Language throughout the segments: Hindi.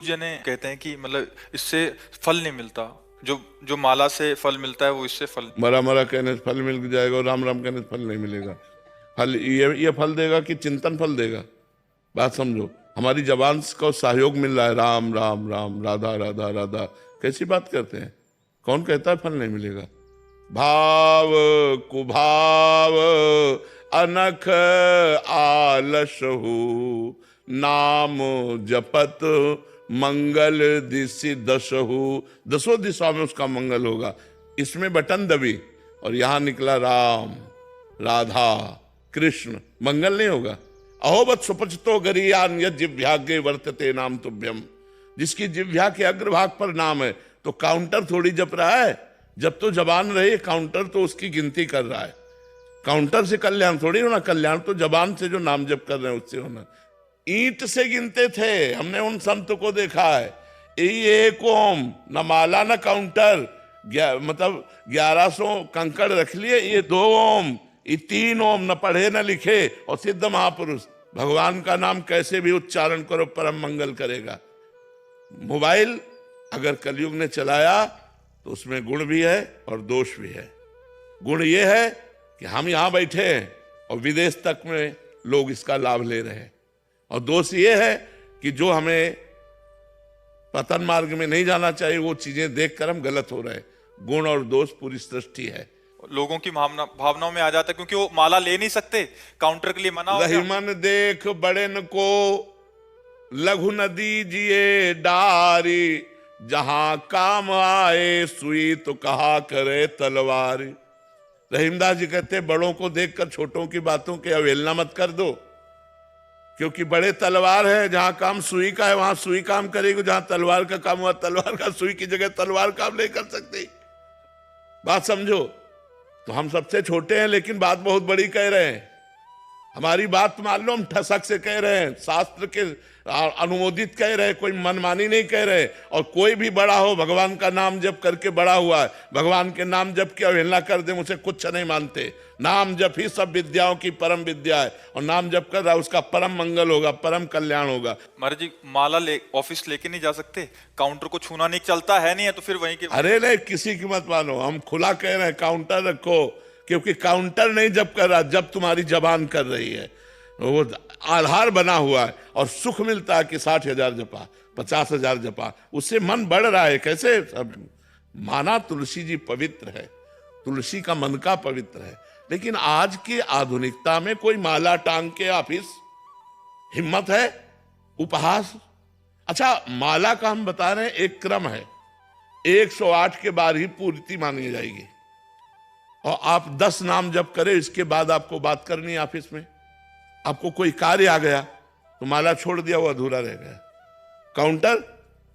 जने कहते हैं कि मतलब इससे फल नहीं मिलता, जो जो माला से फल मिलता है वो इससे फल। मरा मरा कहने से फल मिल जाएगा और राम राम कहने से फल नहीं मिलेगा। फल ये फल देगा कि चिंतन फल देगा? बात समझो, हमारी जबान को सहयोग मिल रहा है, राम राम राम, राधा राधा राधा, कैसी बात करते हैं? कौन कहता है फल नहीं मिलेगा? भाव कुभाव अनख आलसहु, नाम जपत मंगल दिशि दशहु। दसों दिशाओं में उसका मंगल होगा। इसमें बटन दबी और यहां निकला राम, राधा, कृष्ण, मंगल नहीं होगा। अहोबत सुपचतो गरियान यद जिह्वाग्रे वर्तते नाम तुभ्यम। जिसकी जिह्वा के अग्रभाग पर नाम है, तो काउंटर थोड़ी जप रहा है। जब तो जबान रहे, काउंटर तो उसकी गिनती कर रहा है। काउंटर से कल्याण थोड़ी होना, कल्याण तो जबान से जो नाम जप कर रहे हैं उससे होना। ईंट से गिनते थे, हमने उन संत को देखा है। यही एक ओम, न माला न काउंटर, मतलब 1100 कंकड़ रख लिए, ये 2 ओम, ये 3 ओम, न पढ़े न लिखे, और सिद्ध महापुरुष। भगवान का नाम कैसे भी उच्चारण करो परम मंगल करेगा। मोबाइल अगर कलयुग ने चलाया तो उसमें गुण भी है और दोष भी है। गुण ये है कि हम यहां बैठे हैं और विदेश तक में लोग इसका लाभ ले रहे हैं, और दोष ये है कि जो हमें पतन मार्ग में नहीं जाना चाहिए वो चीजें देखकर हम गलत हो रहे हैं। गुण और दोष पूरी सृष्टि है। लोगों की भावनाओं में आ जाता है, क्योंकि वो माला ले नहीं सकते, काउंटर के लिए मना हो गया। रहीमन देख बड़ेन को लघु न दीजिए डारी, जहां काम आए सुई तो कहा करे तलवार। रहीमदास जी कहते बड़ों को देखकर छोटों की बातों की अवहेलना मत कर दो, क्योंकि बड़े तलवार है, जहां काम सुई का है वहां सुई काम करेगी, जहां तलवार का काम हुआ तलवार का, सुई की जगह तलवार काम नहीं कर सकती। बात समझो। तो हम सबसे छोटे हैं लेकिन बात बहुत बड़ी कह रहे हैं। हमारी बात मान लो, हम ठसक से कह रहे हैं, शास्त्र के अनुमोदित कह रहे हैं, कोई मनमानी नहीं कह रहे। और कोई भी बड़ा हो, भगवान का नाम जप करके बड़ा हुआ है, भगवान के नाम जप की अवहेलना कर दे, मुझे कुछ नहीं मानते। नाम जप ही सब विद्याओं की परम विद्या है, और नाम जप कर रहा है उसका परम मंगल होगा, परम कल्याण होगा। महाराज जी, माला ऑफिस लेके नहीं जा सकते, काउंटर को छूना नहीं, चलता है नहीं है तो फिर वहीं के। अरे नहीं, किसी की मत मानो, हम खुला कह रहे हैं काउंटर रखो, क्योंकि काउंटर नहीं जब कर रहा, जब तुम्हारी जबान कर रही है, वो आधार बना हुआ है। और सुख मिलता है कि 60,000 जपा, 50,000 जपा, उससे मन बढ़ रहा है। कैसे? माना तुलसी जी पवित्र है, तुलसी का मन का पवित्र है, लेकिन आज की आधुनिकता में कोई माला टांग के ऑफिस, हिम्मत है? उपहास। अच्छा, माला का हम बता रहे हैं एक क्रम है, 108 के बाद ही पूर्ति मानी जाएगी, और आप 10 नाम जप करें, इसके बाद आपको बात करनी है ऑफिस में। आपको कोई कार्य आ गया तो माला छोड़ दिया, वो अधूरा रह गया। काउंटर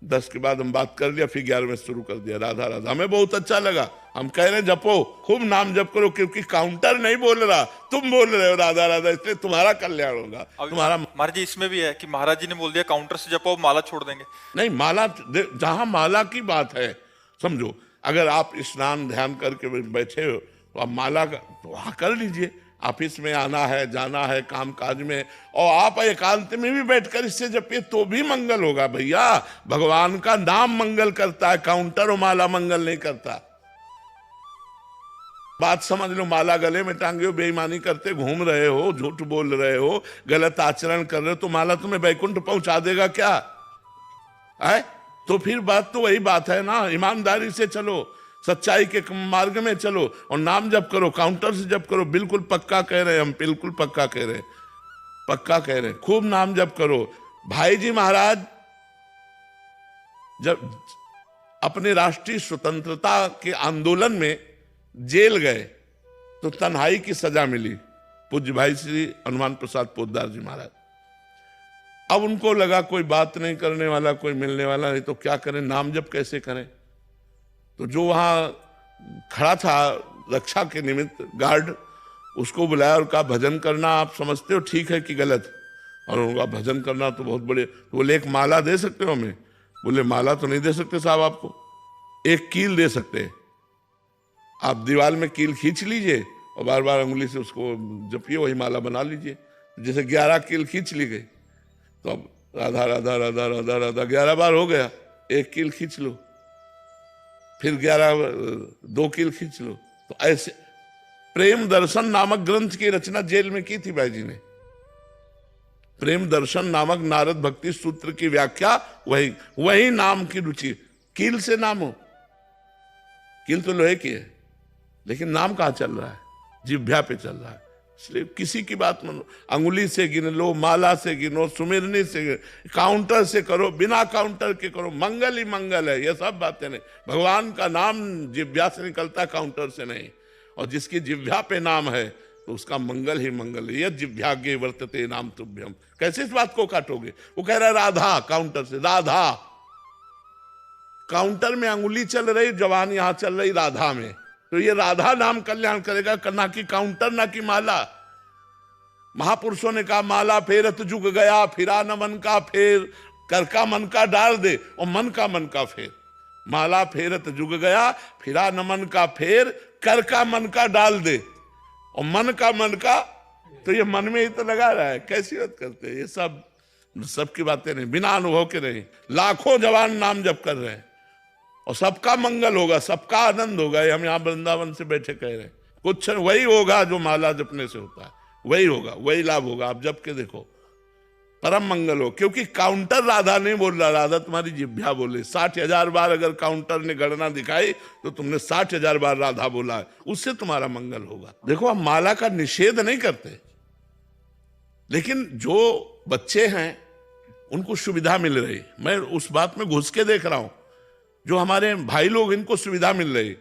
10 के बाद हम बात कर लिया, फिर 11 में शुरू कर दिया राधा राधा। हमें बहुत अच्छा लगा, हम कह रहे हैं जपो, खूब नाम जप करो, क्योंकि काउंटर नहीं बोल रहा, तुम बोल रहे हो राधा राधा, इसलिए तुम्हारा कल्याण होगा। तुम्हारा महाराज जी इसमें भी है कि महाराज जी ने बोल दिया काउंटर से जपो, माला छोड़ देंगे। नहीं, माला जहां माला की बात है, समझो, अगर आप स्नान ध्यान करके बैठे हो तो आप माला का तो वहां कर लीजिए। ऑफिस में आना है, जाना है, काम काज में, और आप एकांत में भी बैठकर इससे जपिए तो भी मंगल होगा। भैया, भगवान का नाम मंगल करता है, काउंटर और माला मंगल नहीं करता। बात समझ लो, माला गले में टांगे हो, बेईमानी करते घूम रहे हो, झूठ बोल रहे हो, गलत आचरण कर रहे हो, तो माला तुम्हें बैकुंठ पहुंचा देगा क्या है? तो फिर बात तो वही बात है ना, ईमानदारी से चलो, सच्चाई के मार्ग में चलो, और नाम जप करो, काउंटर से जप करो। बिल्कुल पक्का कह रहे हैं हम, बिल्कुल पक्का कह रहे हैं, पक्का कह रहे हैं, खूब नाम जप करो। भाई जी महाराज जब अपने राष्ट्रीय स्वतंत्रता के आंदोलन में जेल गए तो तन्हाई की सजा मिली, पूज्य भाई श्री हनुमान प्रसाद पोद्दार जी महाराज। अब उनको लगा कोई बात नहीं करने वाला, कोई मिलने वाला नहीं, तो क्या करें, नाम जप कैसे करें? तो जो वहां खड़ा था रक्षा के निमित्त गार्ड, उसको बुलाया और कहा भजन करना आप समझते हो ठीक है कि गलत? और उनका भजन करना तो बहुत बड़े। तो बोले एक माला दे सकते हो हमें? बोले माला तो नहीं दे सकते साहब, आपको एक कील दे सकते हैं। आप दीवार में कील खींच लीजिए और बार बार उंगली से उसको जपिए, वही माला बना लीजिए। जैसे 11 कील खींच ली गई, तो अब राधा राधा राधा राधा राधा 11 बार हो गया, 1 कील खींच लो, फिर 2 कील खींच लो। तो ऐसे प्रेम दर्शन नामक ग्रंथ की रचना जेल में की थी भाई जी ने। प्रेम दर्शन नामक नारद भक्ति सूत्र की व्याख्या वही नाम की रुचि। कील से नाम हो, कील तो लोहे की है, लेकिन नाम कहां चल रहा है? जिह्वा पे चल रहा है। इसलिए किसी की बात मानो, अंगुली से गिन लो, माला से गिनो, सुमिरनी से, काउंटर से करो, बिना काउंटर के करो, मंगल ही मंगल है। ये सब बातें नहीं, भगवान का नाम जिह्वा से निकलता, काउंटर से नहीं। और जिसकी जिह्वा पे नाम है तो उसका मंगल ही मंगल है। यह जिह्वाग्ये वर्तते नाम तुभ्यम। कैसे इस बात को काटोगे? वो कह रहा है राधा, काउंटर से राधा, काउंटर में अंगुली चल रही, जवान यहां चल रही राधा में। तो ये राधा नाम कल्याण करेगा, ना कि काउंटर, ना कि माला। महापुरुषों ने कहा माला फेरत जुग गया, फिरा न मन का फेर, कर का मन का डाल दे और मन का फेर। माला फेरत जुग गया, फिरा न मन का फेर, कर का मन का डाल दे और मन का। तो ये मन में ही तो लगा रहा है। कैसी बात करते हैं? ये सब की बातें नहीं, बिना अनुभव के नहीं। लाखों जवान नाम जप कर रहे हैं और सबका मंगल होगा, सबका आनंद होगा। ये हम यहाँ वृंदावन से बैठे कह रहे हैं। कुछ वही होगा जो माला जपने से होता है, वही होगा, वही लाभ होगा। आप जप के देखो, परम मंगल हो। क्योंकि काउंटर राधा नहीं बोल रहा, राधा तुम्हारी जिह्वा बोले। 60,000 बार अगर काउंटर ने गणना दिखाई तो तुमने 60,000 बार राधा बोला है, उससे तुम्हारा मंगल होगा। देखो, हम माला का निषेध नहीं करते, लेकिन जो बच्चे हैं उनको सुविधा मिल रही, मैं उस बात में घुस के देख रहा हूं। जो हमारे भाई लोग, इनको सुविधा मिल रही,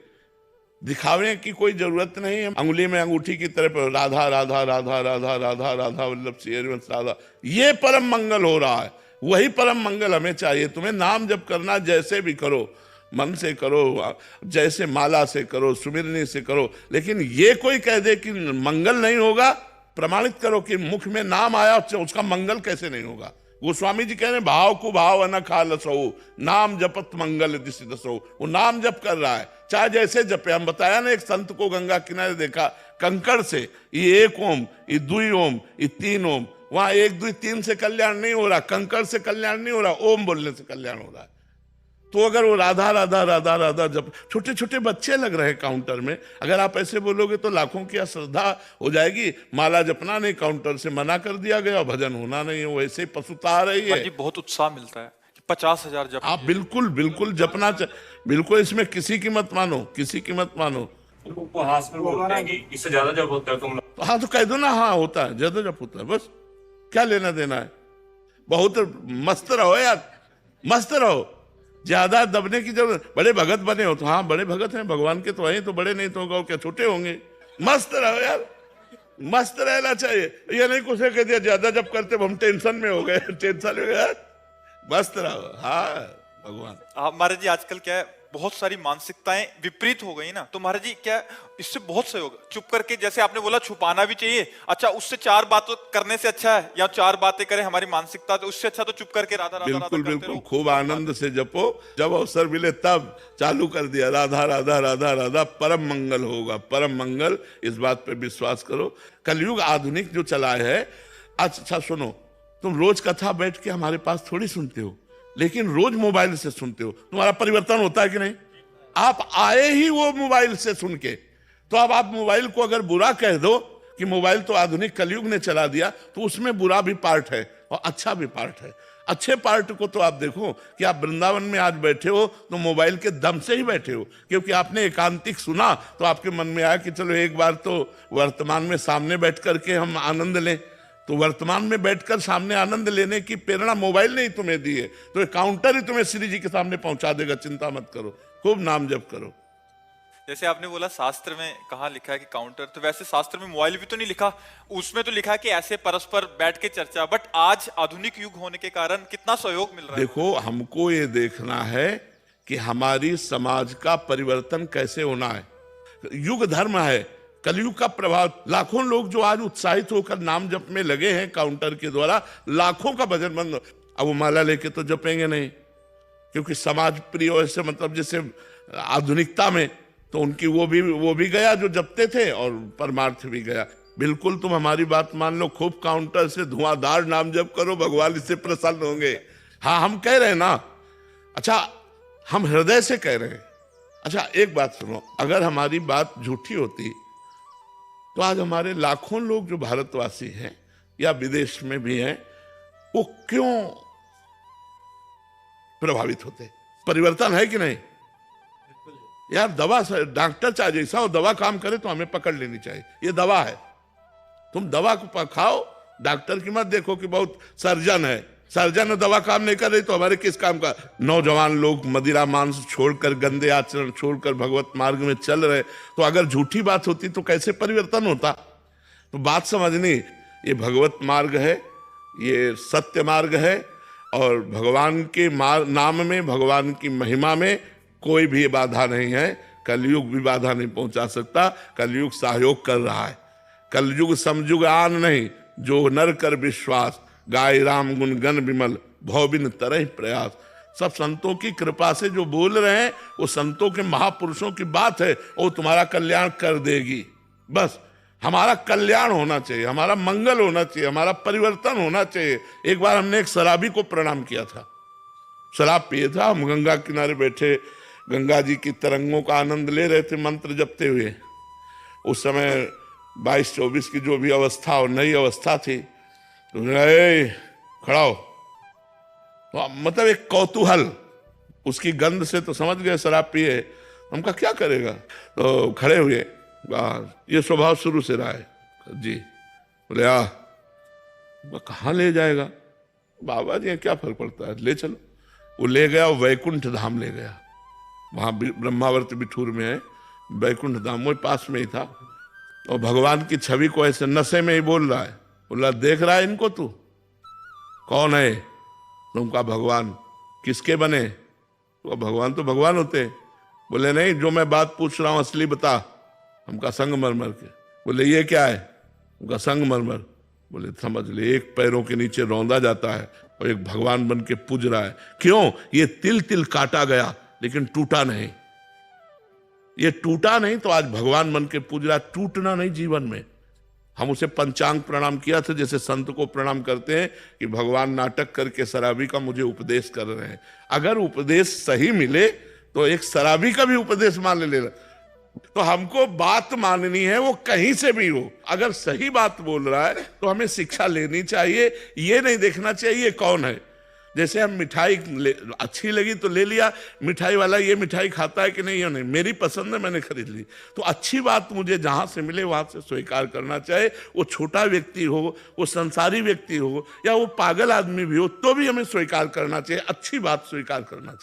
दिखावे की कोई जरूरत नहीं है। अंगुली में अंगूठी की तरफ राधा राधा राधा राधा राधा राधा वल्लभ श्री हरिवंश राधा, ये परम मंगल हो रहा है। वही परम मंगल हमें चाहिए। तुम्हें नाम जप करना, जैसे भी करो, मन से करो, जैसे माला से करो, सुमिरनी से करो, लेकिन ये कोई कह दे कि मंगल नहीं होगा, प्रमाणित करो कि मुख में नाम आया, उसका मंगल कैसे नहीं होगा। गोस्वामी जी कह रहे हैं भाव को भाव अनखा लसो, नाम जपत मंगल दिसि दसो। वो नाम जप कर रहा है, चाहे जैसे जपे। हम बताया ना, एक संत को गंगा किनारे देखा, कंकड़ से, ये 1 ओम, ये 2 ओम, ये 3 ओम। वहां 1 2 3 से कल्याण नहीं हो रहा, कंकड़ से कल्याण नहीं हो रहा, ओम बोलने से कल्याण हो रहा है। तो अगर वो राधा राधा राधा राधा जब छोटे छोटे बच्चे लग रहे हैं काउंटर में, अगर आप ऐसे बोलोगे तो लाखों की अश्रद्धा हो जाएगी। माला जपना नहीं, काउंटर से मना कर दिया गया, भजन होना नहीं है, वैसे ही पशुता आ रही है। बहुत उत्साह मिलता है कि 50,000 जप। आप बिल्कुल बिल्कुल जपना बिल्कुल, इसमें किसी की मत मानो, किसी की मत मानो। उपहास में बोलते हैं कि इससे ज्यादा जब होता है तुम। तो हाँ, तो कह दो ना, हाँ होता है, ज्यादा जप होता है, बस क्या लेना देना है। बहुत मस्त रहो यार, मस्त रहो, ज्यादा दबने की जरूरत। बड़े भगत बने हो तो हाँ, बड़े भगत हैं भगवान के तो हैं, तो बड़े नहीं तो क्या छोटे होंगे। मस्त रहो यार, मस्त रहना चाहिए। ये नहीं कुछ कह दिया ज्यादा जब करते हम टेंशन में हो गए, टेंशन में गए। मस्त रहो, हाँ भगवान। महाराज जी, आजकल क्या है, बहुत सारी मानसिकताएं विपरीत हो गई ना, तो महाराज जी क्या इससे बहुत सहयोग, चुप करके, जैसे आपने बोला छुपाना भी चाहिए, अच्छा उससे 4 बातें करने से अच्छा है, या 4 बातें करें हमारी मानसिकता, तो उससे अच्छा तो चुप करके राधा राधा राधा बिल्कुल बिल्कुल, खूब आनंद से जपो, जब अवसर मिले तब चालू कर दिया राधा राधा राधा राधा, परम मंगल होगा, परम मंगल। इस बात पे विश्वास करो। कलयुग आधुनिक जो चला है, अच्छा सुनो, तुम रोज कथा बैठ के हमारे पास थोड़ी सुनते हो, लेकिन रोज मोबाइल से सुनते हो। तुम्हारा परिवर्तन होता है कि नहीं? आप आए ही वो मोबाइल से सुन के, तो अब आप मोबाइल को अगर बुरा कह दो कि मोबाइल तो आधुनिक कलयुग ने चला दिया, तो उसमें बुरा भी पार्ट है और अच्छा भी पार्ट है। अच्छे पार्ट को तो आप देखो कि आप वृंदावन में आज बैठे हो तो मोबाइल के दम से ही बैठे हो, क्योंकि आपने एकांतिक सुना तो आपके मन में आया कि चलो एक बार तो वर्तमान में सामने बैठ करके हम आनंद लें। तो वर्तमान में बैठकर सामने आनंद लेने की प्रेरणा मोबाइल ने ही तुम्हें दी है, तो काउंटर ही तुम्हें श्री जी के सामने पहुंचा देगा। चिंता मत करो, खूब नाम जप करो। जैसे आपने बोला शास्त्र में कहाँ लिखा है कि काउंटर, तो वैसे शास्त्र में मोबाइल भी तो नहीं लिखा, उसमें तो लिखा है कि ऐसे परस्पर बैठ के चर्चा। बट आज आधुनिक युग होने के कारण कितना सहयोग मिल रहा है। देखो, हमको ये देखना है कि हमारी समाज का परिवर्तन कैसे होना है। युग धर्म है, कलयुग का प्रभाव। लाखों लोग जो आज उत्साहित होकर नाम जप में लगे हैं काउंटर के द्वारा, लाखों का भजन बंद। अब वो माला लेके तो जपेंगे नहीं, क्योंकि समाज प्रिय ऐसे, मतलब जैसे आधुनिकता में, तो उनकी वो भी गया जो जपते थे और परमार्थ भी गया। बिल्कुल तुम हमारी बात मान लो, खूब काउंटर से धुआंधार नाम जप करो, भगवान इससे प्रसन्न होंगे। हाँ हम कह रहे हैं ना, अच्छा हम हृदय से कह रहे हैं। अच्छा एक बात सुनो, अगर हमारी बात झूठी होती तो आज हमारे लाखों लोग जो भारतवासी हैं या विदेश में भी हैं, वो क्यों प्रभावित होते? परिवर्तन है कि नहीं यार? दवा डॉक्टर चाहे जैसा हो, दवा काम करे तो हमें पकड़ लेनी चाहिए, ये दवा है। तुम दवा को खाओ, डॉक्टर की मत देखो कि बहुत सर्जन है, सर्जन दवा काम नहीं कर रही तो हमारे किस काम का? नौजवान लोग मदिरा मांस छोड़कर, गंदे आचरण छोड़कर भगवत मार्ग में चल रहे, तो अगर झूठी बात होती तो कैसे परिवर्तन होता? तो बात समझनी, ये भगवत मार्ग है, ये सत्य मार्ग है, और भगवान के नाम में, भगवान की महिमा में कोई भी बाधा नहीं है। कलयुग भी बाधा नहीं पहुंचा सकता, कलयुग सहयोग कर रहा है। कलयुग समयुग आन नहीं, जो नर कर विश्वास, गाय राम गुण गण विमल, भौबिन तरह प्रयास। सब संतों की कृपा से जो बोल रहे हैं वो संतों के महापुरुषों की बात है, वो तुम्हारा कल्याण कर देगी। बस हमारा कल्याण होना चाहिए, हमारा मंगल होना चाहिए, हमारा परिवर्तन होना चाहिए। एक बार हमने एक शराबी को प्रणाम किया था, शराब पिए था, हम गंगा किनारे बैठे गंगा जी की तरंगों का आनंद ले रहे थे मंत्र जपते हुए। उस समय 22-24 की जो भी अवस्था और नई अवस्था थी, तो खड़ा हो, तो मतलब एक कौतूहल, उसकी गंध से तो समझ गए शराब पिए। हमका क्या करेगा, तो खड़े हुए, ये स्वभाव शुरू से रहा है जी। बोले कहाँ ले जाएगा बाबा जी, क्या फर्क पड़ता है, ले चलो। वो ले गया, वैकुंठ धाम ले गया, वहां ब्रह्मावर्त बिठूर में है वैकुंठ धाम, वो पास में ही था। और भगवान की छवि को ऐसे नशे में ही बोल रहा है, बोला देख रहा है इनको तू, कौन है? तुमका भगवान। किसके बने? तो भगवान तो भगवान होते हैं। बोले नहीं, जो मैं बात पूछ रहा हूं असली बता। हमका संगमरमर के। बोले ये क्या है? उनका संगमरमर। बोले समझ ले, एक पैरों के नीचे रौंदा जाता है और एक भगवान बन के पूज रहा है। क्यों? ये तिल तिल काटा गया लेकिन टूटा नहीं, ये टूटा नहीं तो आज भगवान बन के पूज रहा। टूटना नहीं जीवन में। हम उसे पंचांग प्रणाम किया था, जैसे संत को प्रणाम करते हैं कि भगवान नाटक करके शराबी का मुझे उपदेश कर रहे हैं। अगर उपदेश सही मिले तो एक शराबी का भी उपदेश मान लेना। तो हमको बात माननी है, वो कहीं से भी हो। अगर सही बात बोल रहा है तो हमें शिक्षा लेनी चाहिए, ये नहीं देखना चाहिए कौन है। जैसे हम मिठाई अच्छी लगी तो ले लिया, मिठाई वाला ये मिठाई खाता है कि नहीं, ये नहीं, मेरी पसंद है मैंने खरीद ली। तो अच्छी बात मुझे जहां से मिले वहां से स्वीकार करना चाहिए। वो छोटा व्यक्ति हो, वो संसारी व्यक्ति हो, या वो पागल आदमी भी हो, तो भी हमें स्वीकार करना चाहिए, अच्छी बात स्वीकार करना चाहिए।